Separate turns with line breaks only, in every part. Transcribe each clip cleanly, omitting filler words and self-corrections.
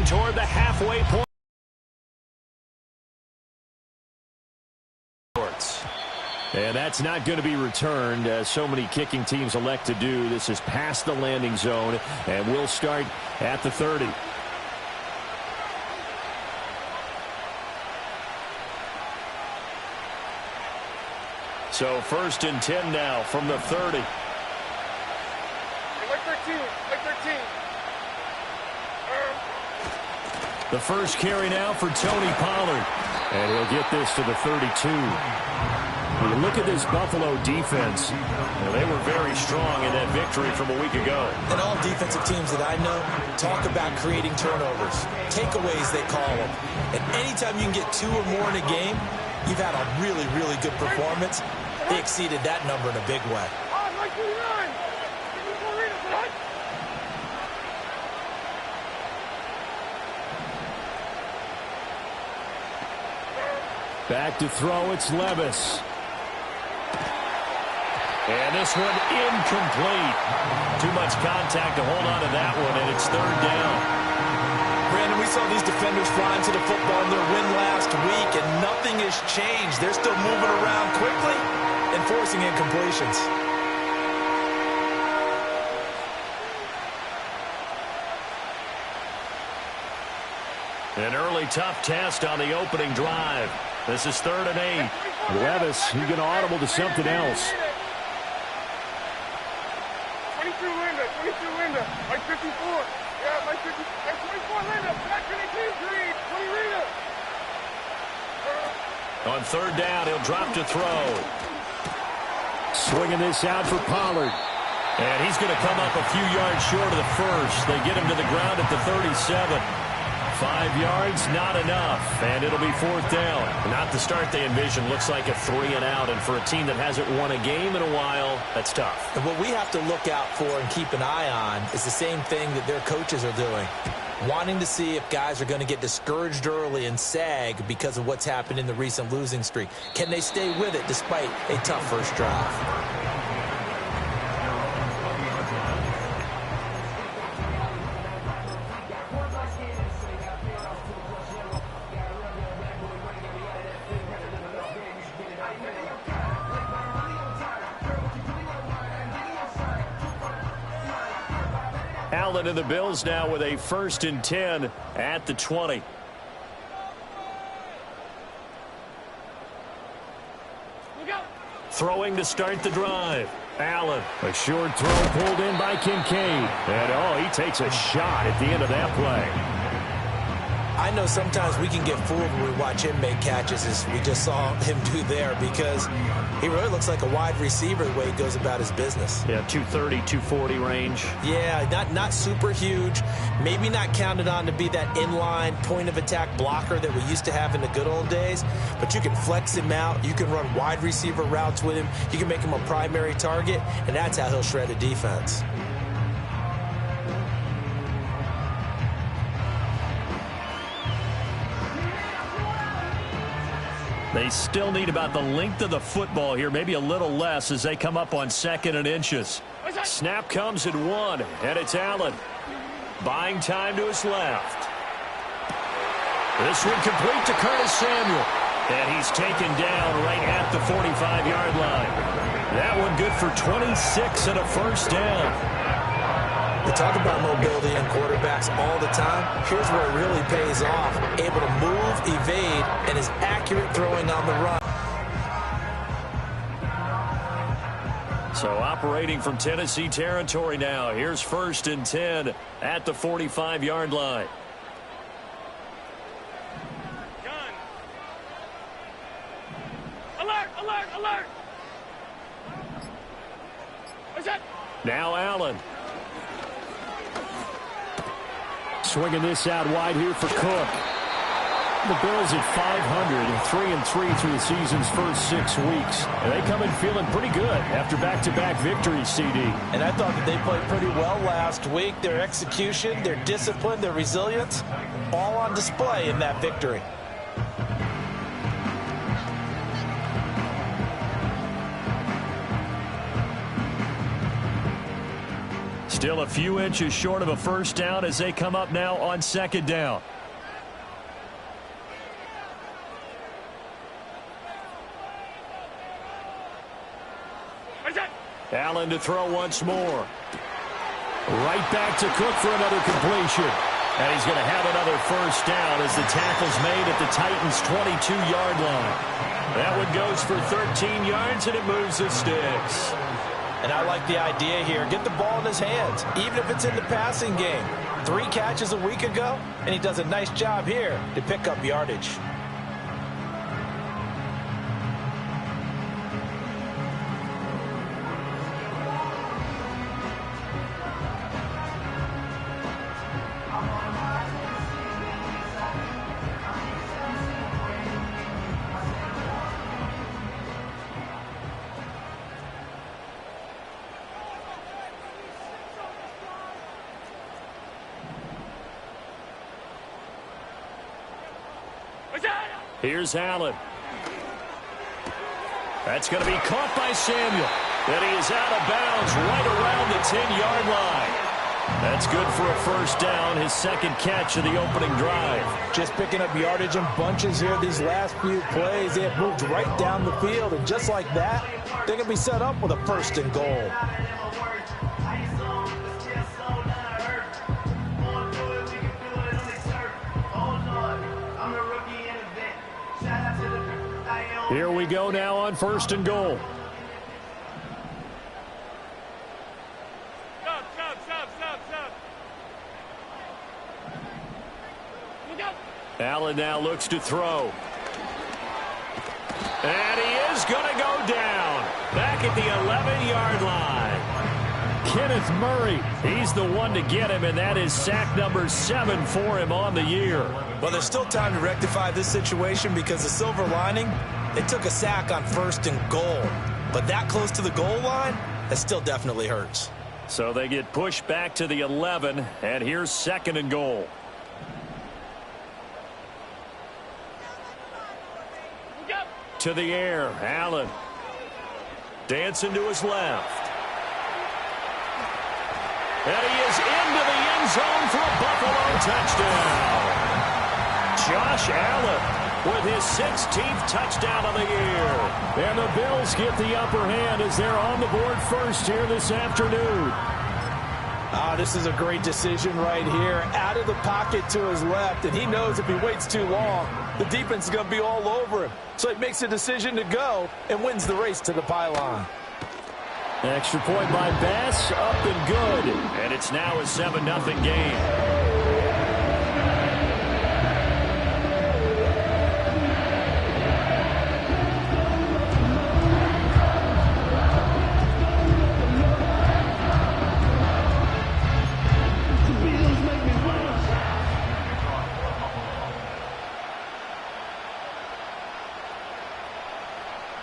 toward the halfway point. And that's not going to be returned, as so many kicking teams elect to do. This is past the landing zone, and we'll start at the 30. So 1st and 10 now from the 30.
Like 13, like 13.
The first carry now for Tony Pollard. And he'll get this to the 32. When you look at this Buffalo defense, they were very strong in that victory from a week ago.
And all defensive teams that I know talk about creating turnovers. Takeaways, they call them. And anytime you can get 2 or more in a game, you've had a really, really good performance. They exceeded that number in a big way.
Back to throw, it's Levis. And this one incomplete. Too much contact to hold on to that one, and it's 3rd down.
Brandon, we saw these defenders flying to the football in their win last week, and nothing has changed. They're still moving around quickly and forcing incompletions.
An early tough test on the opening drive. This is 3rd and 8. Levis, he's going to audible to something else.
22 Linda, like 54. Yeah, like 50, like 24 Linda, not 22 Green, 20 Rita.
On 3rd down, he'll drop to throw. Swinging this out for Pollard. And he's going to come up a few yards short of the first. They get him to the ground at the 37. 5 yards, not enough, and it'll be 4th down. Not the start they envision. Looks like a 3-and-out, and for a team that hasn't won a game in a while, that's tough.
And what we have to look out for and keep an eye on is the same thing that their coaches are doing. Wanting to see if guys are going to get discouraged early and sag because of what's happened in the recent losing streak. Can they stay with it despite a tough first drive?
Allen and the Bills now with a 1st and 10 at the 20. Throwing to start the drive. Allen, a short throw pulled in by Kincaid. And, he takes a shot at the end of that play.
I know sometimes we can get fooled when we watch him make catches, as we just saw him do there, because he really looks like a wide receiver the way he goes about his business.
Yeah, 230, 240 range.
Yeah, not super huge. Maybe not counted on to be that inline point-of-attack blocker that we used to have in the good old days, but you can flex him out. You can run wide receiver routes with him. You can make him a primary target, and that's how he'll shred a defense.
They still need about the length of the football here, maybe a little less as they come up on 2nd and inches. Snap comes at 1, and it's Allen. Buying time to his left. This one complete to Curtis Samuel. And he's taken down right at the 45-yard line. That one good for 26 and a 1st down.
We talk about mobility in quarterbacks all the time. Here's where it really pays off. Able to move, evade, and is accurate throwing on the run.
So operating from Tennessee territory now. Here's 1st and 10 at the 45-yard line.
Gun. Alert, alert, alert. What's that?
Now Allen. Swinging this out wide here for Cook. The Bills at 500 and 3-3 through the season's first 6 weeks. And they come in feeling pretty good after back-to-back victories, CD.
And I thought that they played pretty well last week. Their execution, their discipline, their resilience, all on display in that victory.
Still a few inches short of a first down as they come up now on second down. Allen to throw once more. Right back to Cook for another completion. And he's going to have another first down as the tackle's made at the Titans' 22-yard line. That one goes for 13 yards, and it moves the sticks.
And I like the idea here. Get the ball in his hands, even if it's in the passing game. 3 catches a week ago, and he does a nice job here to pick up yardage.
Here's Allen. That's going to be caught by Samuel. And he is out of bounds right around the 10-yard line. That's good for a first down, his second catch of the opening drive.
Just picking up yardage in bunches here these last few plays. They have moved right down the field, and just like that, they're going to be set up with a first and goal.
Here we go now on first and goal. Allen now looks to throw. And he is going to go down. Back at the 11-yard line. Kenneth Murray, he's the one to get him, and that is sack number 7 for him on the year.
Well, there's still time to rectify this situation because the silver lining, they took a sack on first and goal. But that close to the goal line, that still definitely hurts.
So they get pushed back to the 11, and here's second and goal. To the air, Allen. Dancing to his left. And he is into the end zone for a Buffalo touchdown. Josh Allen with his 16th touchdown of the year. And the Bills get the upper hand as they're on the board first here this afternoon.
This is a great decision right here. Out of the pocket to his left, and he knows if he waits too long, the defense is going to be all over him. So he makes a decision to go and wins the race to the pylon.
Extra point by Bass, up and good. And it's now a 7-0 game.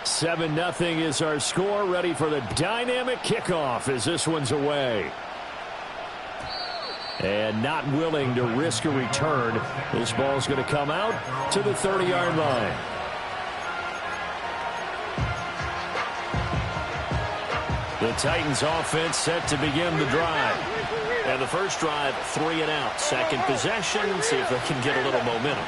Seven 0 is our score. Ready for the dynamic kickoff as this one's away. And not willing to risk a return. This ball's going to come out to the 30-yard line. The Titans offense set to begin the drive. And the first drive, 3 and out. Second possession, see if they can get a little momentum.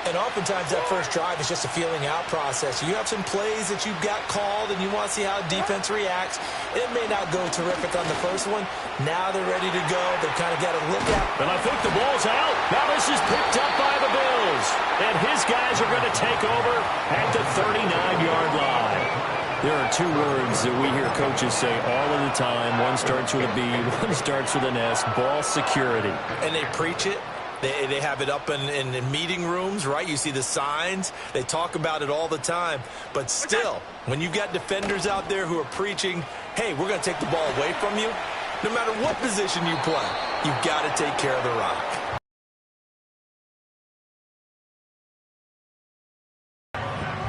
And oftentimes that first drive is just a feeling out process. You have some plays that you've got called and you want to see how defense reacts. It may not go terrific on the first one. Now they're ready to go. They've kind of got to look at.
And I think the ball's out. Now this is picked up by the Bills. And his guys are going to take over at the 39-yard line. There are 2 words that we hear coaches say all of the time. One starts with a B, one starts with an S. Ball security.
And they preach it. They have it up in meeting rooms, right? You see the signs. They talk about it all the time. But still, when you've got defenders out there who are preaching, hey, we're going to take the ball away from you, no matter what position you play, you've got to take care of the rock.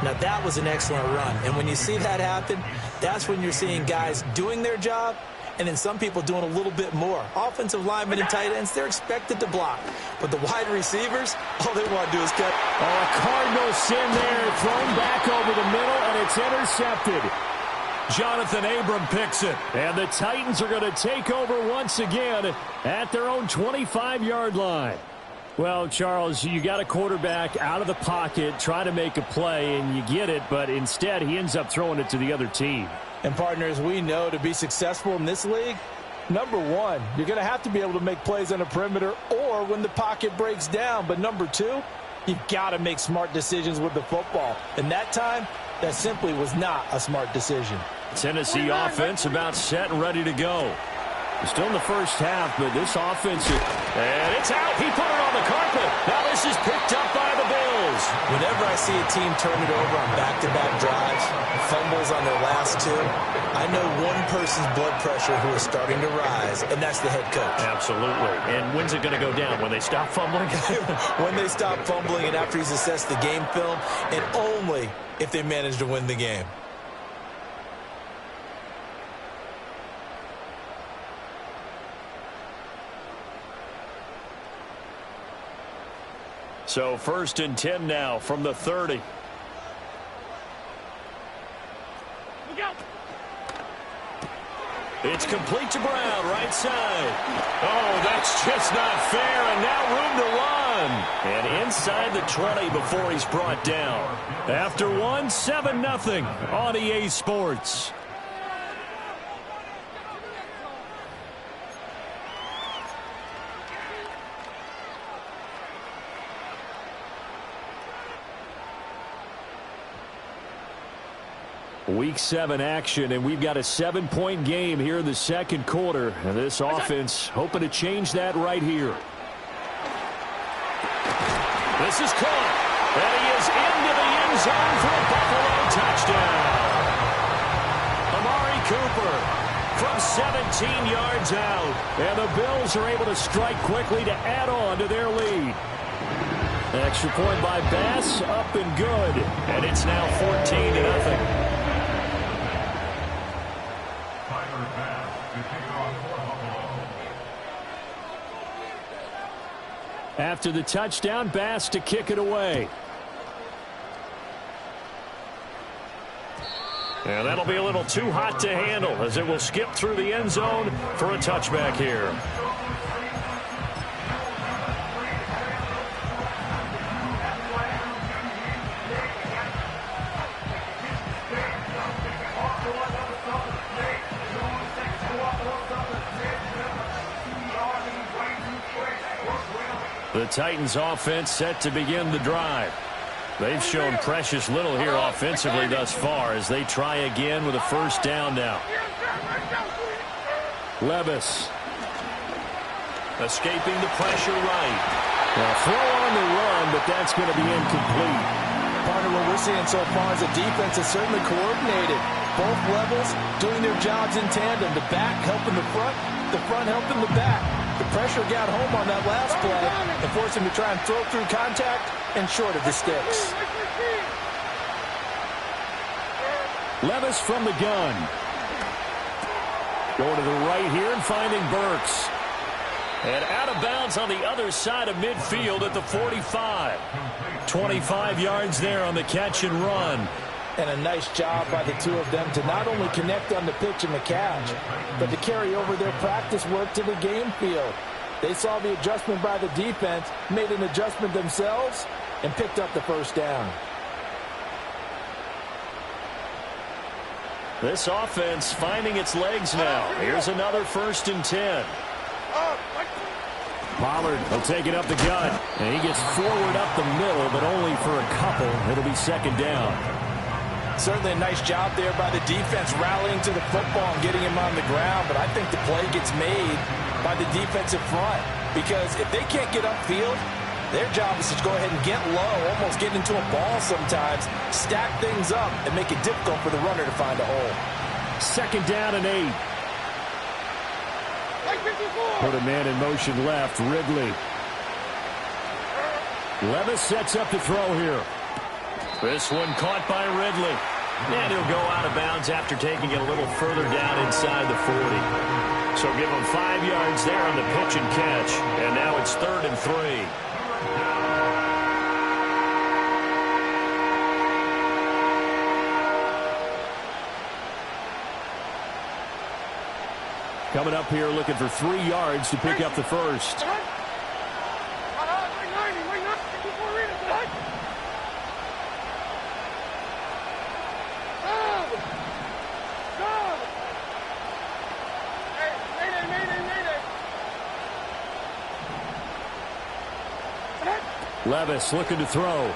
Now, that was an excellent run. And when you see that happen, that's when you're seeing guys doing their job, and then some people doing a little bit more. Offensive linemen and tight ends, they're expected to block. But the wide receivers, all they want to do is cut.
Oh, a Cardinal sin there, thrown back over the middle, and it's intercepted. Jonathan Abram picks it. And the Titans are going to take over once again at their own 25-yard line. Well, Charles, you got a quarterback out of the pocket, try to make a play, and you get it, but instead he ends up throwing it to the other team.
And partners, we know to be successful in this league, number one, you're going to have to be able to make plays on the perimeter or when the pocket breaks down. But number two, you've got to make smart decisions with the football. And that time, that simply was not a smart decision.
Tennessee offense about set and ready to go. We're still in the first half, but this offense, and it's out. He put it on the carpet. Now this is picked up by the Bills.
Whenever I see a team turn it over on back-to-back drives, fumbles on their last two, I know one person's blood pressure who is starting to rise, and that's the head coach.
Absolutely. And when's it going to go down? When they stop fumbling?
When they stop fumbling and after he's assessed the game film, and only if they manage to win the game.
So 1st and 10 now from the 30. It's complete to Brown, right side. Oh, that's just not fair, and now room to run. And inside the 20 before he's brought down. After one, 7-0 on EA Sports. Week 7 action, and we've got a 7-point game here in the second quarter. And this offense hoping to change that right here. This is caught, and he is into the end zone for a Buffalo touchdown. Amari Cooper from 17 yards out, and the Bills are able to strike quickly to add on to their lead. Extra point by Bass, up and good, and it's now 14-0. After the touchdown, Bass to kick it away. And that'll be a little too hot to handle as it will skip through the end zone for a touchback here. The Titans offense set to begin the drive. They've shown precious little here offensively thus far as they try again with a first down now. Levis. Escaping the pressure right. Well, throw on the run, but that's going to be incomplete.
Part of what we're seeing so far is the defense is certainly coordinated. Both levels doing their jobs in tandem. The back helping the front helping the back. The pressure got home on that last play and forced him to try and throw through contact and short of the sticks.
Levis from the gun. Going to the right here and finding Burks. And out of bounds on the other side of midfield at the 45. 25 yards there on the catch and run.
And a nice job by the two of them to not only connect on the pitch and the catch, but to carry over their practice work to the game field. They saw the adjustment by the defense, made an adjustment themselves, and picked up the first down.
This offense finding its legs now. Here's another 1st and 10. Pollard will take it up the gut, and he gets forward up the middle, but only for a couple. It'll be second down.
Certainly a nice job there by the defense rallying to the football and getting him on the ground, but I think the play gets made by the defensive front because if they can't get upfield, their job is to go ahead and get low, almost get into a ball sometimes, stack things up, and make it difficult for the runner to find a hole.
Second down and 8. Put a man in motion left, Ridley. Levis sets up the throw here. This one caught by Ridley. And he'll go out of bounds after taking it a little further down inside the 40. So give him 5 yards there on the pitch and catch. And now it's 3rd and 3. Coming up here looking for 3 yards to pick up the first. Levis looking to throw.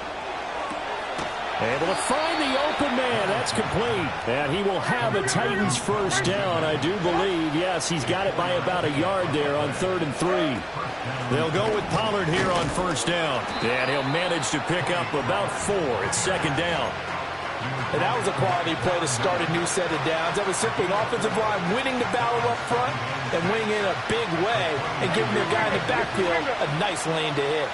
Able to find the open man. That's complete. And he will have a Titans first down, I do believe. Yes, he's got it by about a yard there on 3rd and 3. They'll go with Pollard here on first down. And he'll manage to pick up about 4. It's 2nd down.
And that was a quality play to start a new set of downs. That was simply an offensive line winning the battle up front and winning in a big way and giving their guy in the backfield a nice lane to hit.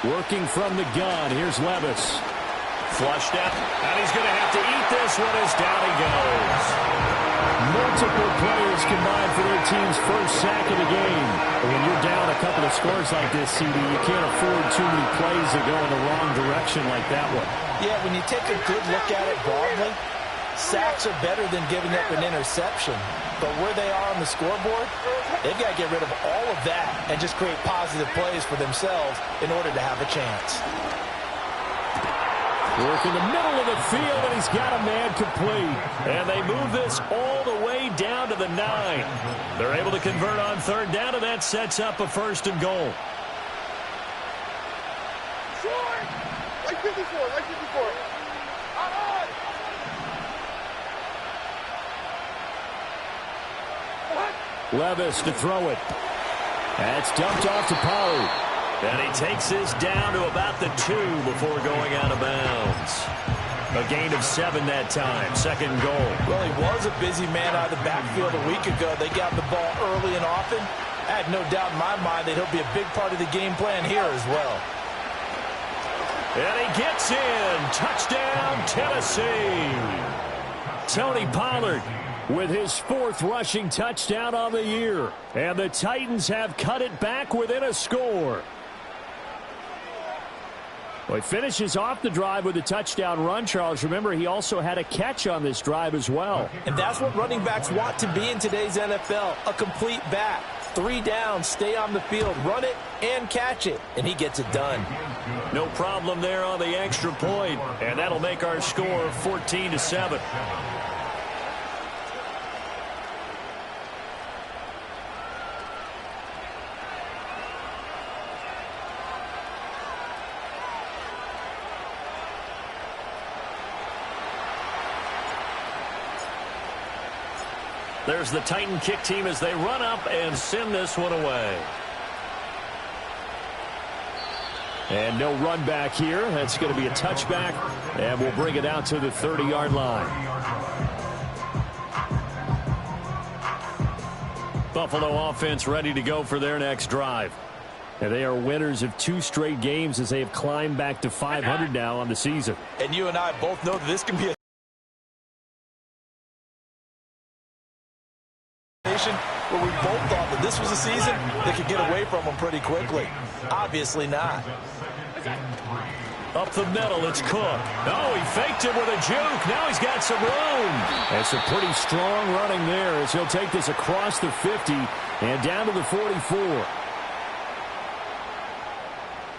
Working from the gun. Here's Levis. Flushed out. And he's going to have to eat this one as down he goes. Multiple players combined for their team's first sack of the game. When you're down a couple of scores like this, CD, you can't afford too many plays that go in the wrong direction like that one.
Yeah, when you take a good look at it broadly, sacks are better than giving up an interception. But where they are on the scoreboard, they've got to get rid of all of that and just create positive plays for themselves in order to have a chance.
Work in the middle of the field, and he's got a man complete. And they move this all the way down to the 9. They're able to convert on 3rd down, and that sets up a 1st and goal.
Short! Like 54, like 54.
Levis to throw it. That's dumped off to Pollard. And he takes this down to about the 2 before going out of bounds. A gain of 7 that time. 2nd goal.
Well, he was a busy man out of the backfield a week ago. They got the ball early and often. I had no doubt in my mind that he'll be a big part of the game plan here as well.
And he gets in. Touchdown, Tennessee. Tony Pollard with his 4th rushing touchdown on the year. And the Titans have cut it back within a score. Well, he finishes off the drive with a touchdown run, Charles. Remember, he also had a catch on this drive as well.
And that's what running backs want to be in today's NFL, a complete back. 3 downs, stay on the field, run it, and catch it. And he gets it done.
No problem there on the extra point. And that'll make our score 14-7. There's the Titan kick team as they run up and send this one away. And no run back here. That's going to be a touchback, and we'll bring it out to the 30-yard line. Buffalo offense ready to go for their next drive. And they are winners of 2 straight games as they have climbed back to 500 now on the season.
And you and I both know that this can be a where we both thought that this was a season that could get away from them pretty quickly. Obviously not.
Up the middle, it's Cook. Oh, he faked it with a juke. Now he's got some room. That's a pretty strong running there as he'll take this across the 50 and down to the 44.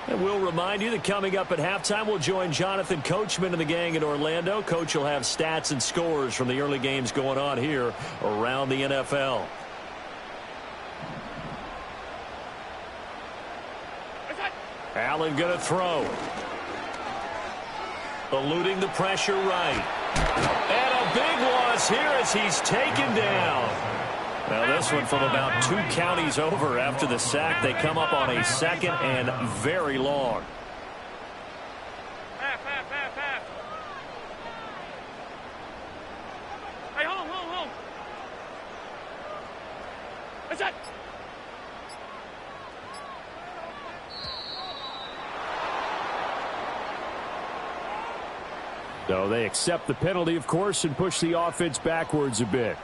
And we'll remind you that coming up at halftime, we'll join Jonathan Coachman and the gang in Orlando. Coach will have stats and scores from the early games going on here around the NFL. Allen going to throw. Eluding the pressure right. And a big loss here as he's taken down. Well, this one from about 2 counties over after the sack. They come up on a 2nd and very long.
Pass. Hey, hold. What's that?
So they accept the penalty, of course, and push the offense backwards a bit.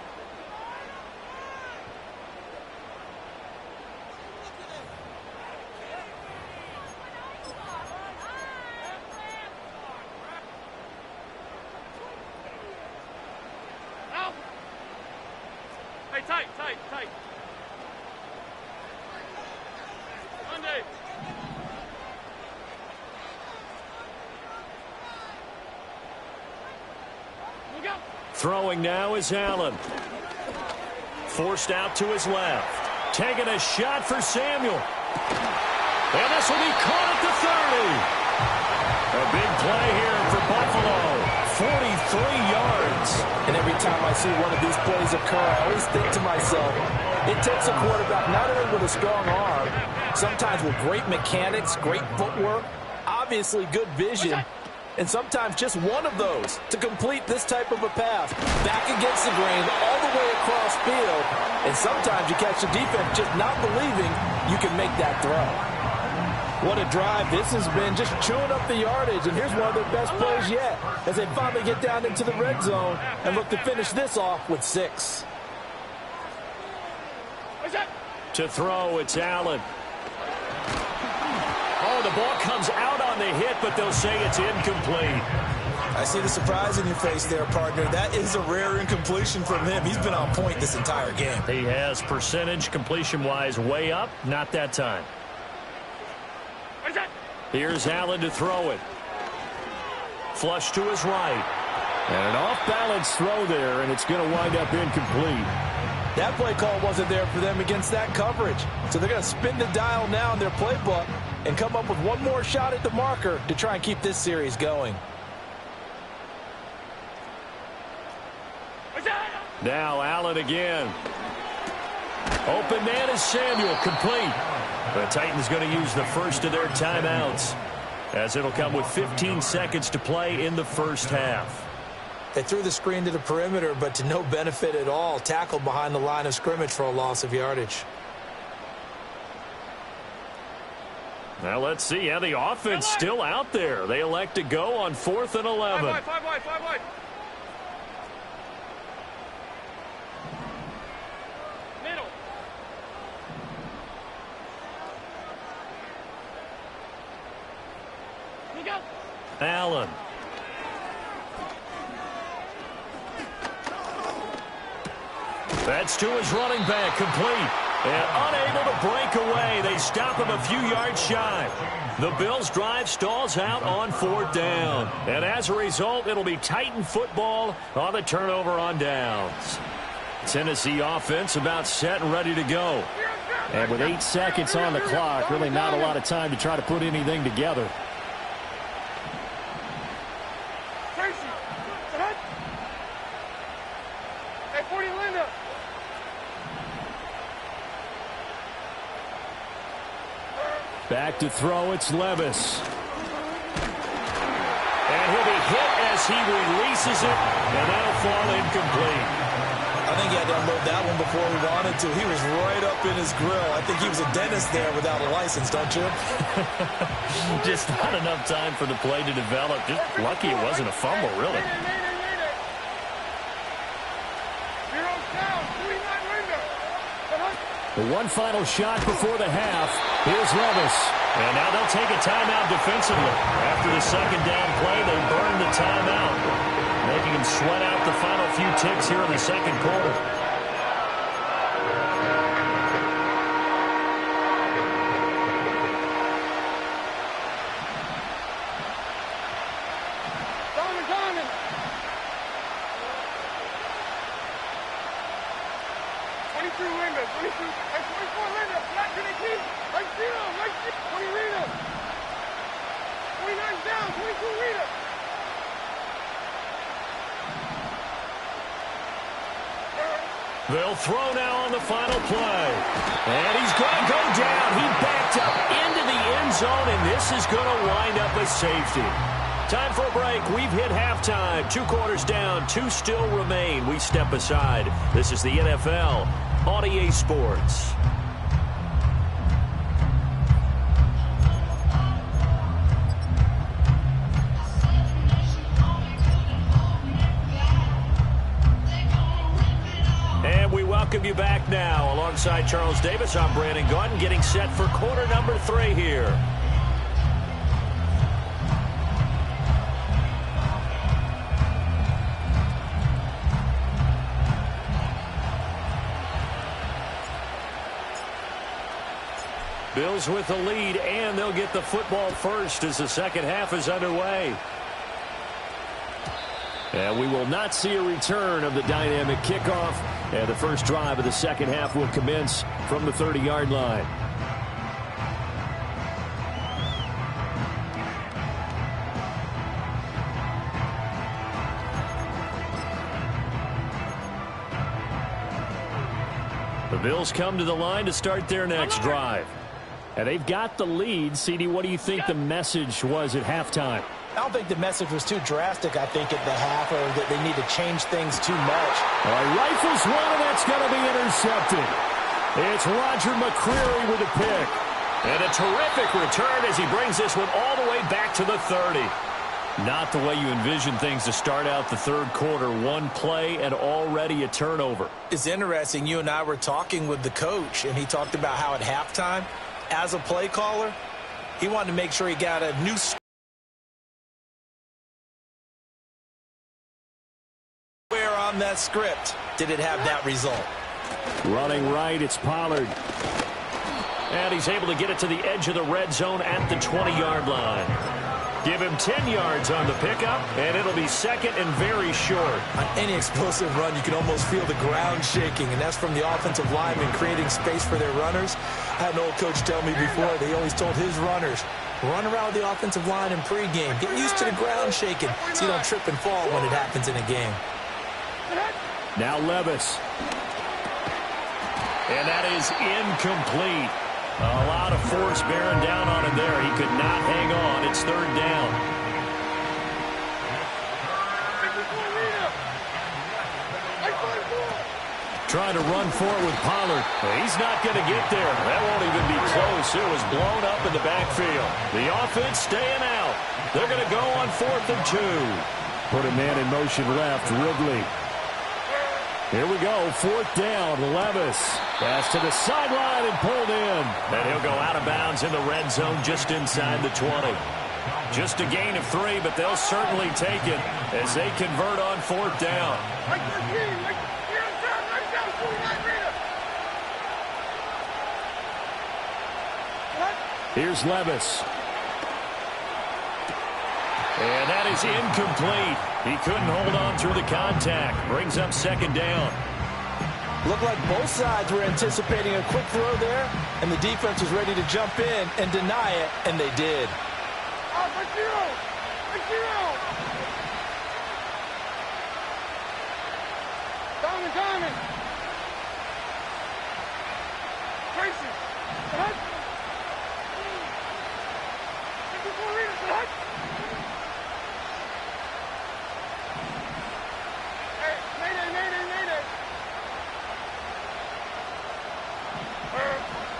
tight. Monday. Look out.
Throwing now is Allen. Forced out to his left. Taking a shot for Samuel. And this will be caught at the 30. A big play here for Buffalo. 43 yards.
And every time I see one of these plays occur, I always think to myself, it takes a quarterback not only with a strong arm, sometimes with great mechanics, great footwork, obviously good vision, and sometimes just one of those to complete this type of a pass. Back against the grain, all the way across field, and sometimes you catch the defense just not believing you can make that throw. What a drive this has been, just chewing up the yardage, and here's one of their best plays yet as they finally get down into the red zone and look to finish this off with 6.
To throw, it's Allen. Oh, the ball comes out on the hit, but they'll say it's incomplete.
I see the surprise in your face there, partner. That is a rare incompletion from him. He's been on point this entire game.
He has percentage completion-wise way up, not that time. Here's Allen to throw it. Flush to his right. And an off-balance throw there, and it's going to wind up incomplete.
That play call wasn't there for them against that coverage. So they're going to spin the dial now in their playbook and come up with one more shot at the marker to try and keep this series going.
Now Allen again. Open man is Samuel, complete. The Titans going to use the first of their timeouts, as it'll come with 15 seconds to play in the first half.
They threw the screen to the perimeter, but to no benefit at all. Tackled behind the line of scrimmage for a loss of yardage.
Now let's see how the offense still out there. They elect to go on 4th and 11.
Five wide. Middle. You go.
Allen. That's to his running back, complete. And unable to break away. They stop him a few yards shy. The Bills' drive stalls out on 4th down. And as a result, it'll be Titan football on the turnover on downs. Tennessee offense about set and ready to go. And with 8 seconds on the clock, really not a lot of time to try to put anything together. Back to throw, it's Levis. And he'll be hit as he releases it, and that'll fall incomplete.
I think he had to unload that one before he wanted to. He was right up in his grill. I think he was a dentist there without a license, don't you?
Just not enough time for the play to develop. Just lucky it wasn't a fumble, really. The one final shot before the half. Here's Levis. And now they'll take a timeout defensively. After the second down play, they burn the timeout, making them sweat out the final few ticks here in the second quarter. They'll throw now on the final play. And he's going to go down. He backed up into the end zone, and this is going to wind up a safety. Time for a break. We've hit halftime. 2 quarters down. 2 still remain. We step aside. This is the NFL on EA Sports. Welcome you back now. Alongside Charles Davis, I'm Brandon Gaudin, getting set for quarter number 3 here. Bills with the lead, and they'll get the football first as the second half is underway. And we will not see a return of the dynamic kickoff. And the first drive of the second half will commence from the 30-yard line. The Bills come to the line to start their next drive. And they've got the lead. CD, what do you think the message was at halftime?
I don't think the message was too drastic, I think, at the half, or that they need to change things too much.
All right, rifles one, and that's going to be intercepted. It's Roger McCreary with the pick. And a terrific return as he brings this one all the way back to the 30. Not the way you envision things to start out the third quarter. One play and already a turnover.
It's interesting. You and I were talking with the coach, and he talked about how at halftime, as a play caller, he wanted to make sure he got a new square on that script. Did it have that result?
Running right, it's Pollard. And he's able to get it to the edge of the red zone at the 20-yard line. Give him 10 yards on the pickup, and it'll be second and very short.
On any explosive run, you can almost feel the ground shaking, and that's from the offensive linemen creating space for their runners. I had an old coach tell me before, they always told his runners, run around the offensive line in pregame. Get used to the ground shaking so you don't trip and fall when it happens in a game.
Now Levis. And that is incomplete. A lot of force bearing down on him there. He could not hang on. It's third down. Trying to run for it with Pollard. He's not going to get there. That won't even be close. It was blown up in the backfield. The offense staying out. They're going to go on 4th and 2. Put a man in motion left. Ridley. Here we go, 4th down, Levis. Pass to the sideline and pulled in. And he'll go out of bounds in the red zone just inside the 20. Just a gain of 3, but they'll certainly take it as they convert on 4th down. Here's Levis. And that is incomplete. He couldn't hold on through the contact. Brings up second down.
Looked like both sides were anticipating a quick throw there, and the defense was ready to jump in and deny it, and they did.
Diamond. Tracy.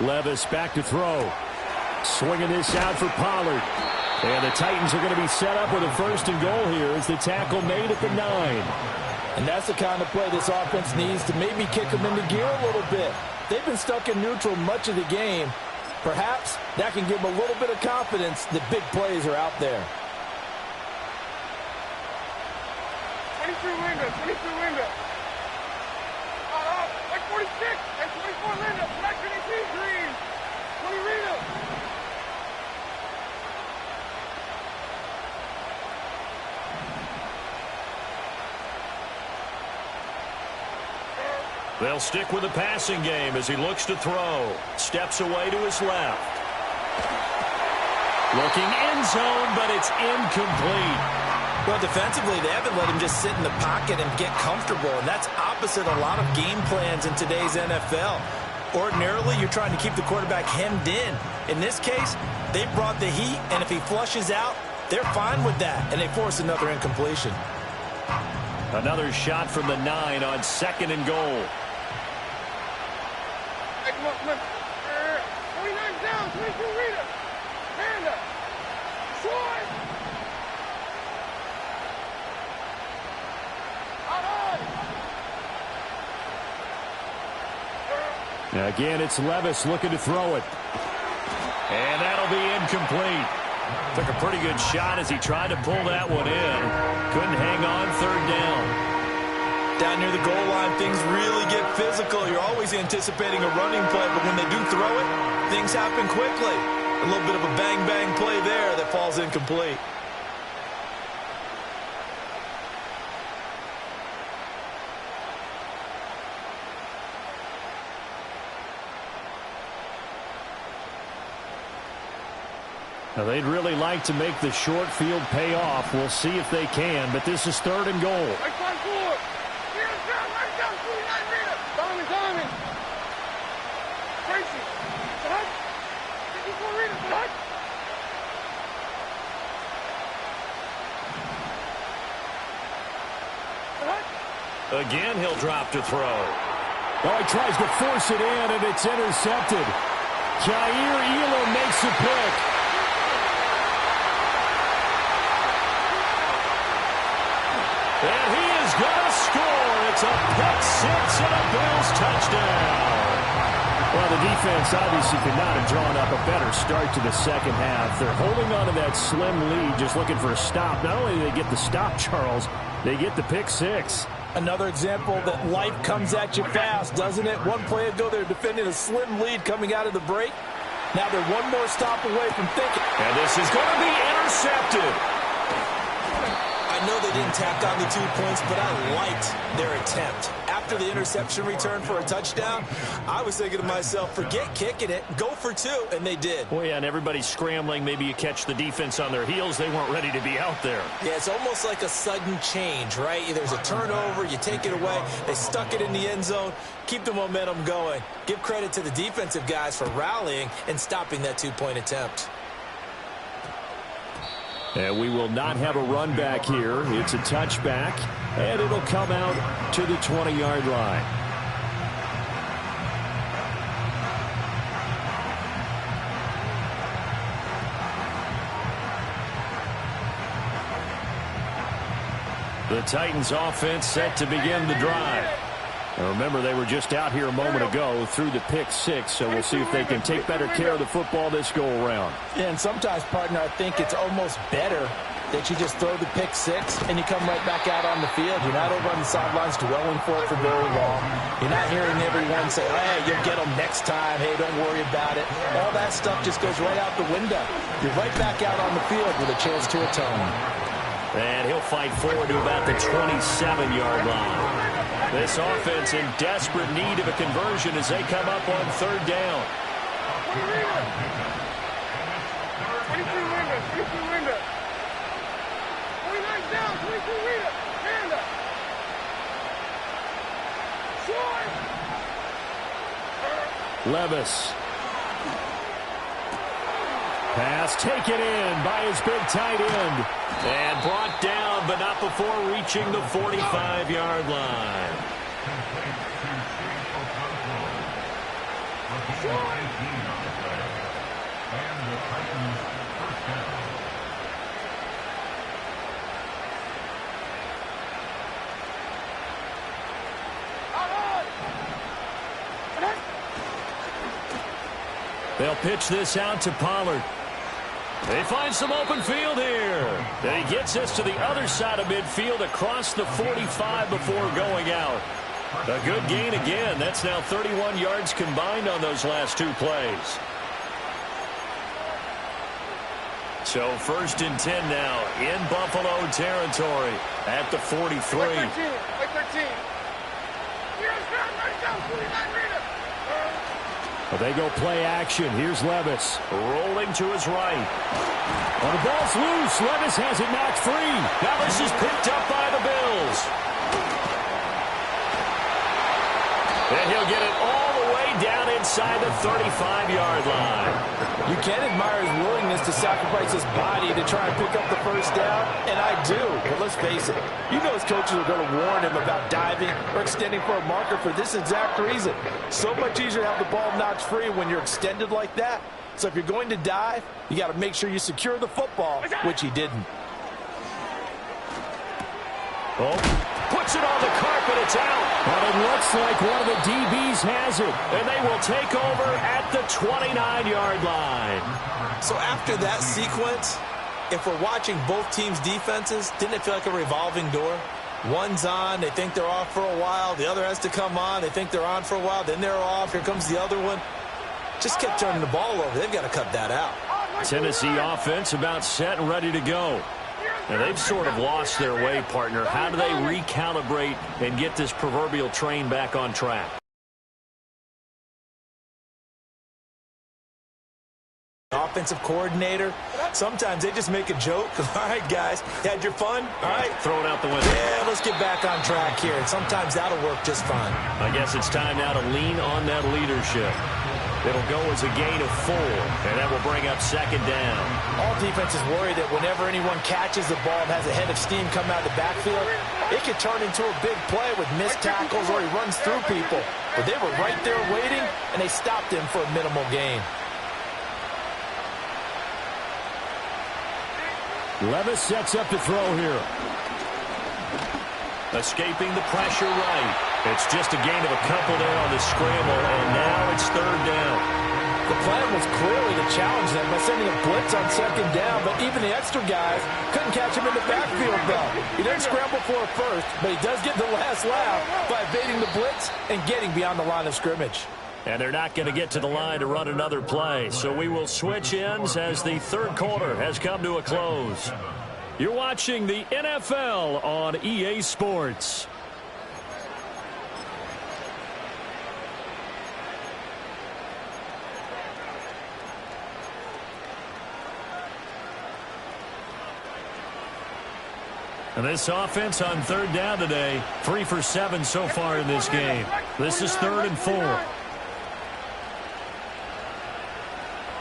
Levis back to throw. Swinging this out for Pollard. And the Titans are going to be set up with a 1st and goal here as the tackle made at the 9.
And that's the kind of play this offense needs to maybe kick them into gear a little bit. They've been stuck in neutral much of the game. Perhaps that can give them a little bit of confidence that big plays are out there.
22 Linda. Like 46 and 24 Linda. Not 22 Green. 20 Rita.
They'll stick with the passing game as he looks to throw. Steps away to his left. Looking end zone, but it's incomplete.
Well, defensively, they haven't let him just sit in the pocket and get comfortable, and that's opposite a lot of game plans in today's NFL. Ordinarily, you're trying to keep the quarterback hemmed in. In this case, they brought the heat, and if he flushes out, they're fine with that, and they force another incompletion.
Another shot from the 9 on 2nd and goal.
29 down, 22 Rita. Panda. Troy.
Again, it's Levis looking to throw it. And that'll be incomplete. Took a pretty good shot as he tried to pull that one in. Couldn't hang on, 3rd down.
Down near the goal line, things really get physical. You're always anticipating a running play, but when they do throw it, things happen quickly. A little bit of a bang-bang play there that falls incomplete.
Now, they'd really like to make the short field pay off. We'll see if they can, but this is 3rd and goal.
Right side forward. Right down, 49 meters. Diamond. Tracy. Hut. 54 meters. Hut.
Again, he'll drop to throw. Oh, he tries to force it in, and it's intercepted. Jair Elam makes a pick. And he is going to score. It's a pick six and a Bills touchdown. Well, the defense obviously could not have drawn up a better start to the second half. They're holding on to that slim lead, just looking for a stop. Not only do they get the stop, Charles, they get the pick six.
Another example that life comes at you fast, doesn't it? One play ago, they're defending a slim lead coming out of the break. Now they're one more stop away from thinking.
And this is going to be intercepted.
I know they didn't tack on the 2 points, but I liked their attempt. After the interception return for a touchdown, I was thinking to myself, forget kicking it, go for 2, and they did.
Well, yeah, and everybody's scrambling. Maybe you catch the defense on their heels. They weren't ready to be out there.
Yeah, it's almost like a sudden change, right? There's a turnover, you take it away, they stuck it in the end zone, keep the momentum going. Give credit to the defensive guys for rallying and stopping that 2-point attempt.
And we will not have a run back here. It's a touchback, and it'll come out to the 20-yard line. The Titans offense set to begin the drive. And remember, they were just out here a moment ago through the pick six, so we'll see if they can take better care of the football this go-around.
Yeah, and sometimes, partner, I think it's almost better that you just throw the pick six and you come right back out on the field. You're not over on the sidelines dwelling for it for very long. You're not hearing everyone say, hey, you'll get them next time. Hey, don't worry about it. All that stuff just goes right out the window. You're right back out on the field with a chance to atone.
And he'll fight forward to about the 27-yard line. This offense in desperate need of a conversion as they come up on 3rd down.
22 Linda. 49 down, 22 Linda. Stand up. Short.
Levis. Pass taken in by his big tight end. And brought down, but not before reaching the 45-yard line. They'll pitch this out to Pollard. They find some open field here. And he gets us to the other side of midfield across the 45 before going out. A good gain again. That's now 31 yards combined on those last 2 plays. So 1st and 10 now in Buffalo territory at the 43.
13.
Well, they go play action. Here's Levis rolling to his right. Well, the ball's loose. Levis has it knocked free. Now this is picked up by the Bills. And he'll get it all the way down inside the 35-yard line.
You can admire his willingness to sacrifice his body to try and pick up the first down, and I do. But let's face it, you know his coaches are going to warn him about diving or extending for a marker for this exact reason. So much easier to have the ball knocked free when you're extended like that. So if you're going to dive, you got to make sure you secure the football, which he didn't.
Oh, puts it on the carpet. It's out. But it looks like one of the DBs has it. And they will take over at the 29-yard line.
So after that sequence, if we're watching both teams' defenses, didn't it feel like a revolving door? One's on, they think they're off for a while. The other has to come on, they think they're on for a while. Then they're off, here comes the other one. Just kept turning the ball over. They've got to cut that out.
Tennessee offense about set and ready to go. Now, they've sort of lost their way, partner. How do they recalibrate and get this proverbial train back on track?
Offensive coordinator, sometimes they just make a joke. All right, guys, you had your fun? All right.
Throw it out the window.
Yeah, let's get back on track here. And sometimes that'll work just fine.
I guess it's time now to lean on that leadership. It'll go as a gain of 4, and that will bring up second down.
All defenses worry that whenever anyone catches the ball and has a head of steam come out of the backfield, it could turn into a big play with missed tackles or he runs through people. But they were right there waiting, and they stopped him for a minimal gain.
Levis sets up to throw here. Escaping the pressure right. It's just a gain of a couple there on the scramble, and now it's third down.
The plan was clearly to challenge them by sending a blitz on second down, but even the extra guys couldn't catch him in the backfield, though. He didn't scramble for it first, but he does get the last laugh by evading the blitz and getting beyond the line of scrimmage.
And they're not going to get to the line to run another play, so we will switch ends as the third quarter has come to a close. You're watching the NFL on EA Sports. And this offense on third down today, 3 for 7 so far in this game. This is 3rd and 4.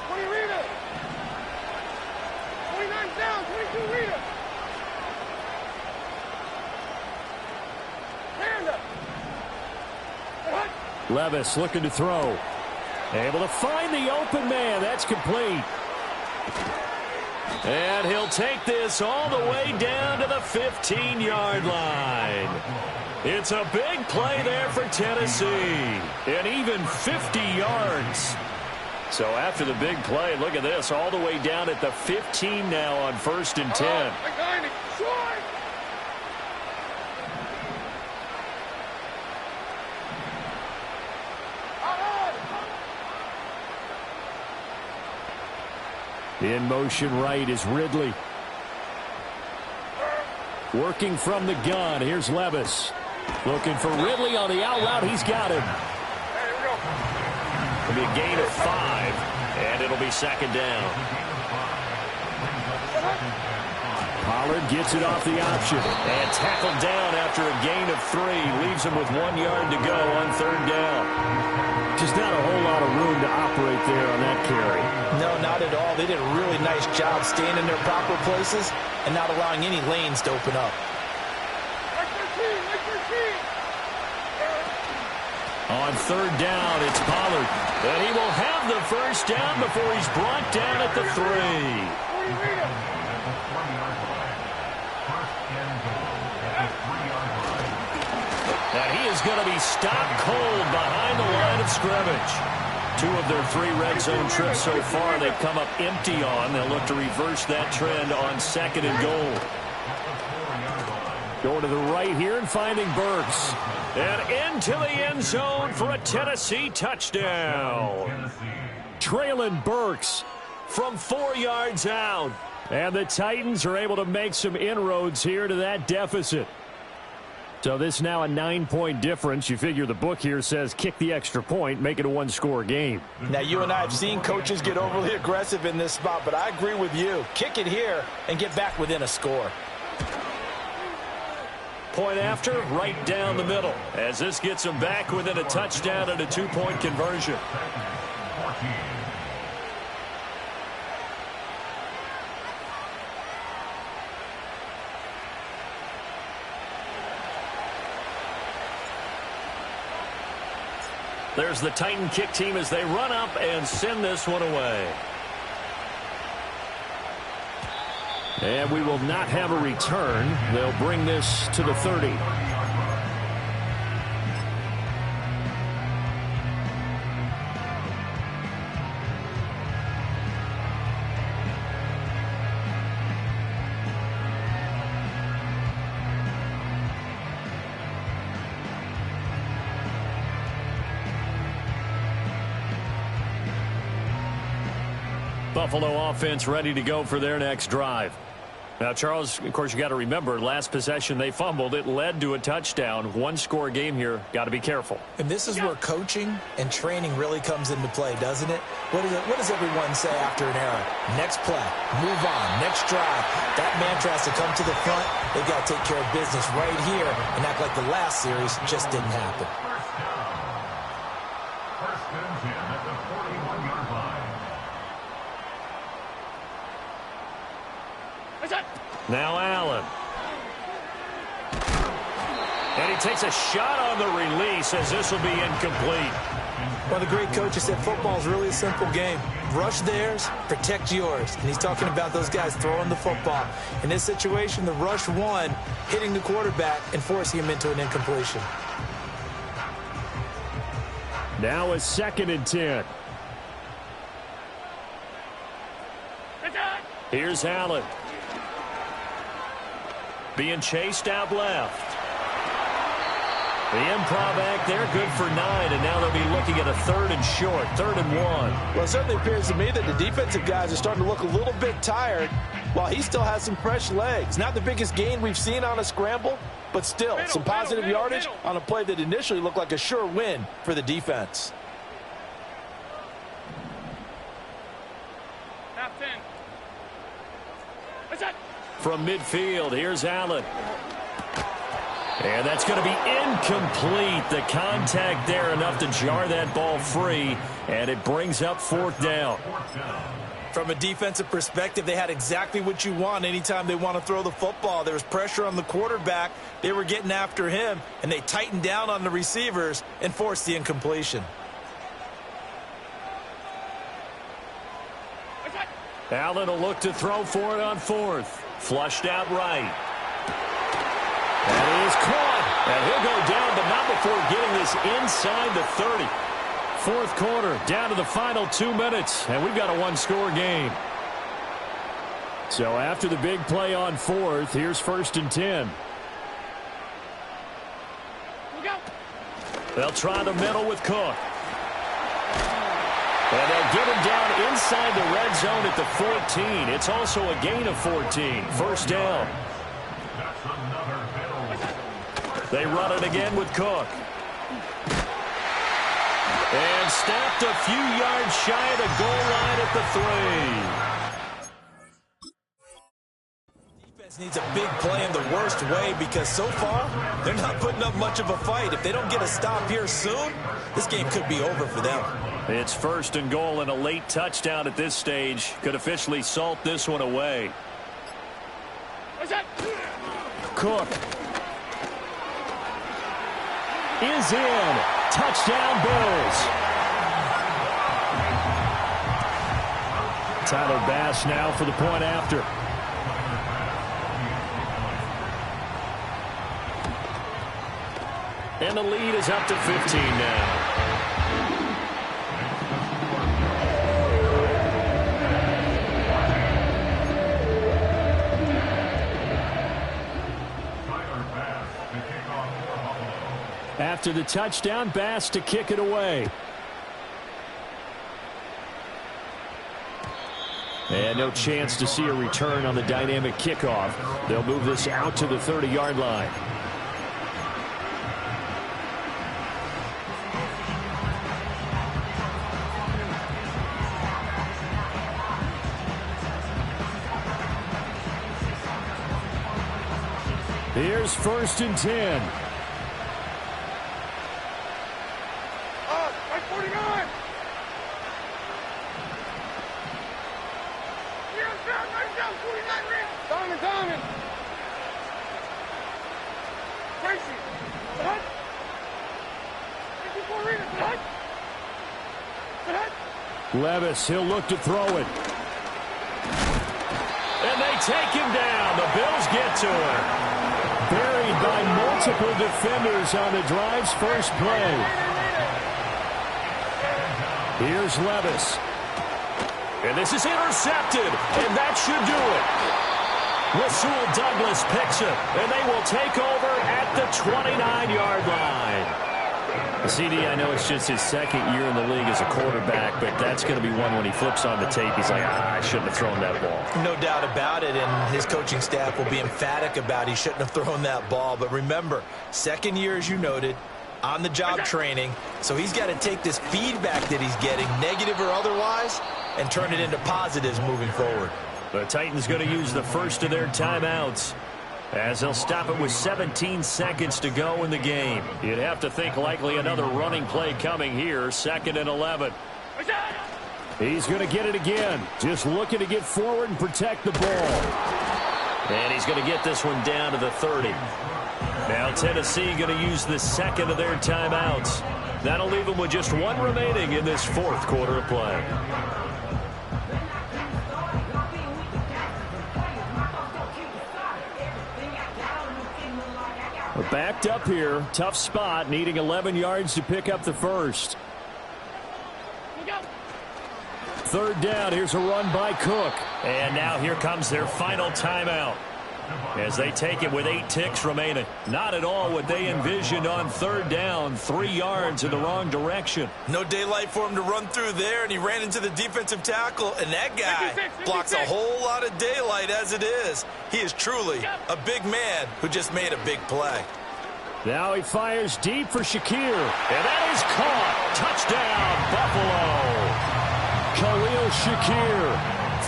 20 Rita. 29 down, 22 Rita. Hand up.
Levis looking to throw. Able to find the open man. That's complete. And he'll take this all the way down to the 15-yard line. It's a big play there for Tennessee. And even 50 yards. So after the big play, look at this. All the way down at the 15 now on 1st and 10.
I got it. Short.
In motion right is Ridley. Working from the gun. Here's Levis. Looking for Ridley on the out route. He's got him. It'll be a gain of 5, and it'll be second down. Pollard gets it off the option and tackled down after a gain of 3. Leaves him with 1 yard to go on third down. Just not a whole lot of room to operate there on that carry.
No, not at all. They did a really nice job staying in their proper places and not allowing any lanes to open up.
On third down, it's Pollard. And he will have the first down before he's brought down at the 3. And he is going to be stopped cold behind the line of scrimmage. 2 of their 3 red zone trips so far they've come up empty on. They'll look to reverse that trend on 2nd and goal. Going to the right here and finding Burks. And into the end zone for a Tennessee touchdown. Traylon Burks from 4 yards out. And the Titans are able to make some inroads here to that deficit. So this now a 9-point difference. You figure the book here says kick the extra point, make it a 1-score game.
Now, you and I have seen coaches get overly aggressive in this spot, but I agree with you. Kick it here and get back within a score.
Point after, right down the middle, as this gets them back within a touchdown and a 2-point conversion. There's the Titan kick team as they run up and send this one away. And we will not have a return. They'll bring this to the 30. Buffalo offense ready to go for their next drive. Now, Charles, of course, you got to remember, last possession they fumbled. It led to a touchdown. One-score game here. Got to be careful.
And this is where coaching and training really comes into play, doesn't it? What does everyone say after an error? Next play, move on, next drive. That mantra has to come to the front. They've got to take care of business right here and act like the last series just didn't happen.
First and 10 at the 41-yard line.
Now Allen. And he takes a shot on the release as this will be incomplete.
Well, the great coach has said football is really a simple game. Rush theirs, protect yours. And he's talking about those guys throwing the football. In this situation, the rush won, hitting the quarterback and forcing him into an incompletion.
Now a 2nd and 10. Here's Allen. Being chased out left. The improv act there, good for 9, and now they'll be looking at a 3rd and short, 3rd and 1.
Well, it certainly appears to me that the defensive guys are starting to look a little bit tired while he still has some fresh legs. Not the biggest gain we've seen on a scramble, but still some positive yardage on a play that initially looked like a sure win for the defense.
Half 10. What's that?
From midfield, here's Allen. And that's going to be incomplete. The contact there enough to jar that ball free, and it brings up 4th down.
From a defensive perspective, they had exactly what you want anytime they want to throw the football. There was pressure on the quarterback. They were getting after him, and they tightened down on the receivers and forced the incompletion.
Allen will look to throw for it on 4th. Flushed out right. And he is caught. And he'll go down, but not before getting this inside the 30. 4th quarter, down to the final 2 minutes, and we've got a one-score game. So after the big play on 4th, here's 1st and 10. They'll try the middle with Cook. And they'll get him down inside the red zone at the 14. It's also a gain of 14. 1st down. They run it again with Cook. And snapped a few yards shy of the goal line at the 3.
Defense needs a big play in the worst way because so far, they're not putting up much of a fight. If they don't get a stop here soon, this game could be over for them.
It's 1st and goal, and a late touchdown at this stage could officially salt this one away. Cook is in. Touchdown, Bills. Tyler Bass now for the point after. And the lead is up to 15 now. After the touchdown, Bass to kick it away. And no chance to see a return on the dynamic kickoff. They'll move this out to the 30-yard line. Here's 1st and 10. Levis, he'll look to throw it. And they take him down. The Bills get to him. Buried by multiple defenders on the drive's first play. Here's Levis. And this is intercepted. And that should do it. Rasul Douglas picks it. And they will take over at the 29-yard line. CD, I know it's just his second year in the league as a quarterback, but that's going to be one when he flips on the tape. He's like, I shouldn't have thrown that ball.
No doubt about it, and his coaching staff will be emphatic about he shouldn't have thrown that ball. But remember, second year, as you noted, on-the-job training, so he's got to take this feedback that he's getting, negative or otherwise, and turn it into positives moving forward.
The Titans going to use the first of their timeouts, as they'll stop it with 17 seconds to go in the game. You'd have to think likely another running play coming here, 2nd and 11. He's going to get it again, just looking to get forward and protect the ball. And he's going to get this one down to the 30. Now Tennessee going to use the second of their timeouts. That'll leave them with just one remaining in this 4th quarter of play. Backed up here, tough spot, needing 11 yards to pick up the first. 3rd down, here's a run by Cook. And now here comes their final timeout, as they take it with 8 ticks remaining. Not at all what they envisioned on 3rd down, 3 yards in the wrong direction.
No daylight for him to run through there, and he ran into the defensive tackle, and that guy blocks a whole lot of daylight as it is. He is truly a big man who just made a big play.
Now he fires deep for Shakir, and that is caught. Touchdown, Buffalo. Khalil Shakir,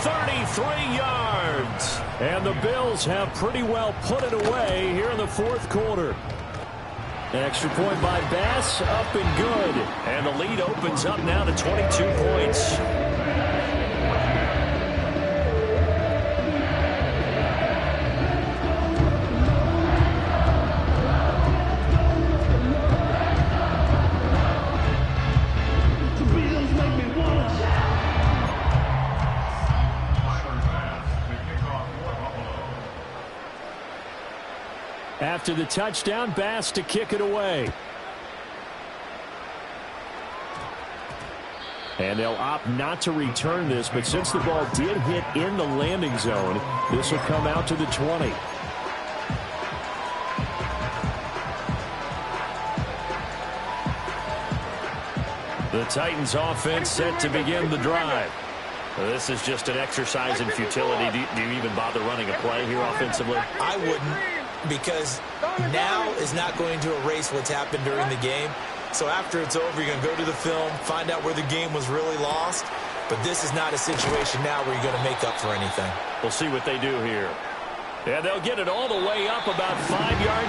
33 yards. And the Bills have pretty well put it away here in the 4th quarter. An extra point by Bass, up and good. And the lead opens up now to 22 points. After the touchdown, Bass to kick it away. And they'll opt not to return this, but since the ball did hit in the landing zone, this will come out to the 20. The Titans offense set to begin the drive. This is just an exercise in futility. Do you even bother running a play here offensively?
I wouldn't, because now is not going to erase what's happened during the game. So after it's over, you're going to go to the film, find out where the game was really lost. But this is not a situation now where you're going to make up for anything.
We'll see what they do here. Yeah, they'll get it all the way up about 5 yards.